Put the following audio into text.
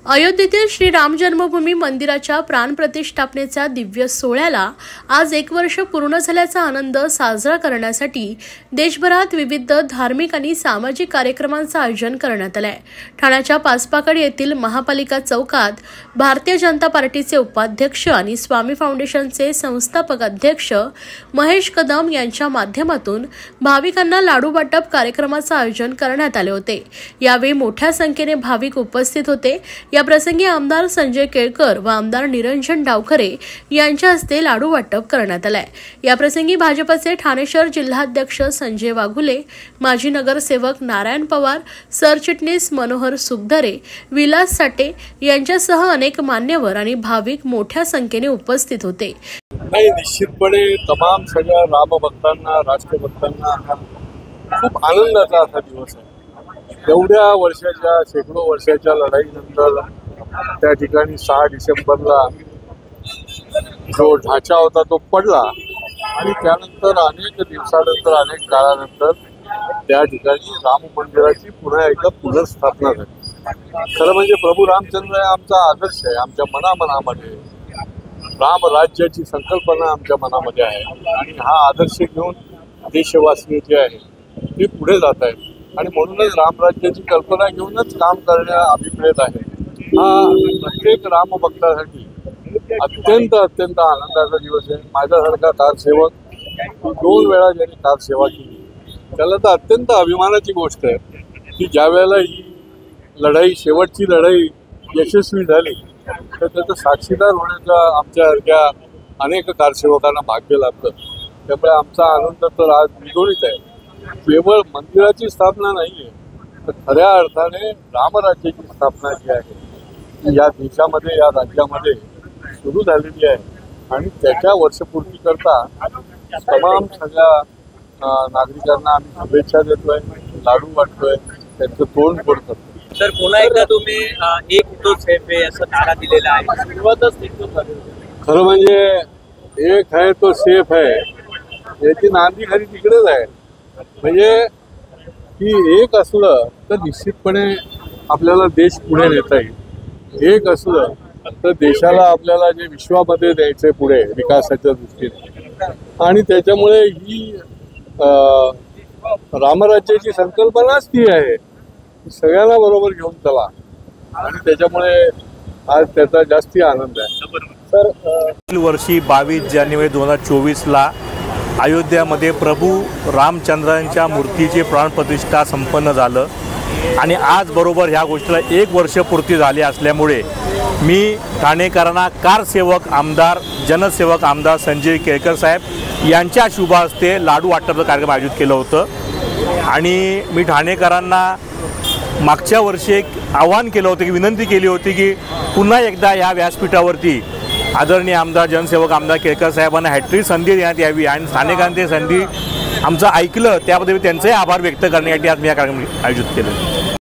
अयोध्येतील श्री राम जन्मभूमी मंदिराच्या प्राणप्रतिष्ठापनेच्या दिव्य सोहळ्याला आज 1 वर्ष पूर्ण झाल्याचा आनंद साजरा करण्यासाठी देशभरात विविध धार्मिक आणि सामाजिक कार्यक्रमांचं आयोजन करण्यात आलं आहे। ठाण्याच्या पाचपाकड येथील महापालिका चौकात भारतीय जनता पार्टीचे उपाध्यक्ष आणि स्वामी फाउंडेशनचे संस्थापक अध्यक्ष महेश कदम यांच्या माध्यमातून भाविकांना लाडू वाटप कार्यक्रमाचं आयोजन करण्यात आले होते। यावेळी मोठ्या संख्येने भाविक उपस्थित होते। या प्रसंगी आमदार संजय केळकर व आमदार निरंजन डावखरे यांच्या हस्ते लाडू वाटप करण्यात आले। या प्रसंगी भाजपचे ठाणे शहर जिल्हाध्यक्ष संजय वाघुले, माजी नगरसेवक नारायण पवार, सरचिटणीस मनोहर सुखधरे, विलास साटे यांच्यासह अनेक मान्यवर आणि भाविक मोठ्या संख्येने उपस्थित होते। निश्चितपणे तमाम सगळ्या रामभक्तांना, राष्ट्रभक्तांना खूप आनंदाचा असा दिवस आहे। एवढ्या वर्षाच्या, शेकडो वर्षाच्या लढाईनंतर त्या ठिकाणी 6 डिसेंबरला जो ढाचा होता तो पडला आणि त्यानंतर अनेक दिवसानंतर, अनेक काळानंतर त्या ठिकाणी राम मंदिराची पुन्हा एकदा पुनर्स्थापना झाली। खरं म्हणजे प्रभू रामचंद्र आमचा आदर्श आहे। आमच्या मनामध्ये राम राज्याची संकल्पना आमच्या मनामध्ये आहे आणि हा आदर्श घेऊन देशवासी जे आहे ते पुढे जात आहेत आणि म्हणूनच रामराज्याची कल्पना घेऊनच काम करण्या अभिप्रेत आहे। हा प्रत्येक रामभक्तासाठी अत्यंत आनंदाचा दिवस आहे। माझ्यासारखा कारसेवक 2 वेळा ज्यांनी कारसेवा केली त्याला तर अत्यंत अभिमानाची गोष्ट आहे की ज्या वेळेला ही लढाई, शेवटची लढाई यशस्वी झाली तर त्याचं साक्षीदार होण्याचा आमच्यासारख्या अनेक कारसेवकांना भाग्य लाभलं। त्यामुळे आमचा आनंद तर आज द्विगुणित आहे। केवळ मंदिराची स्थापना नाहीये तर खऱ्या अर्थाने रामराज्याची स्थापना जी आहे ती या देशामध्ये, या राज्यामध्ये सुरू झालेली आहे आणि त्याच्या वर्षपूर्ती करता तमाम सगळ्या नागरिकांना आम्ही शुभेच्छा देतोय, लाडू वाटतोय, त्यांचं तोंड गोड करतो। तर पुन्हा एकदा तुम्ही एक तो सेफ आहे असं नारा दिलेला आहे, सुरुवातच खरं म्हणजे एक आहे तो सेफ आहे याची नांदी खरी तिकडेच आहे। म्हणजे की एक असलं तर निश्चितपणे आपल्याला देश पुढे नेता येईल। एक असलं तर देशाला आपल्याला जे विश्वामध्ये द्यायचंय पुढे विकासाच्या दृष्टीने आणि त्याच्यामुळे ही रामराज्याची संकल्पनाच ती आहे, सगळ्यांना बरोबर घेऊन चला आणि त्याच्यामुळे आज त्याचा जास्ती आनंद आहे। सर, वर्षी 22 जानेवारी 2024ला अयोध्यामध्ये प्रभू रामचंद्रांच्या मूर्तीची प्राणप्रतिष्ठा संपन्न झालं आणि आज बरोबर ह्या गोष्टीला 1 वर्ष पूर्ती झाली असल्यामुळे मी ठाणेकरांना कारसेवक आमदार, जनसेवक आमदार संजय केळकर साहेब यांच्या शुभ हस्ते लाडू वाटपाचं कार्यक्रम आयोजित केलं होतं आणि मी ठाणेकरांना मागच्या वर्षी एक आवाहन केलं होतं की विनंती केली होती की पुन्हा एकदा या व्यासपीठावरती आदरणीय आमदार, जनसेवक आमदार केळकर साहेबांना हॅट्रिक संधी देण्यात यावी आणि स्थानिकांनी ते संधी आमचं ऐकलं, त्याबद्दल त्यांचे आभार व्यक्त करण्यासाठी आज मी हा कार्यक्रम आयोजित केला।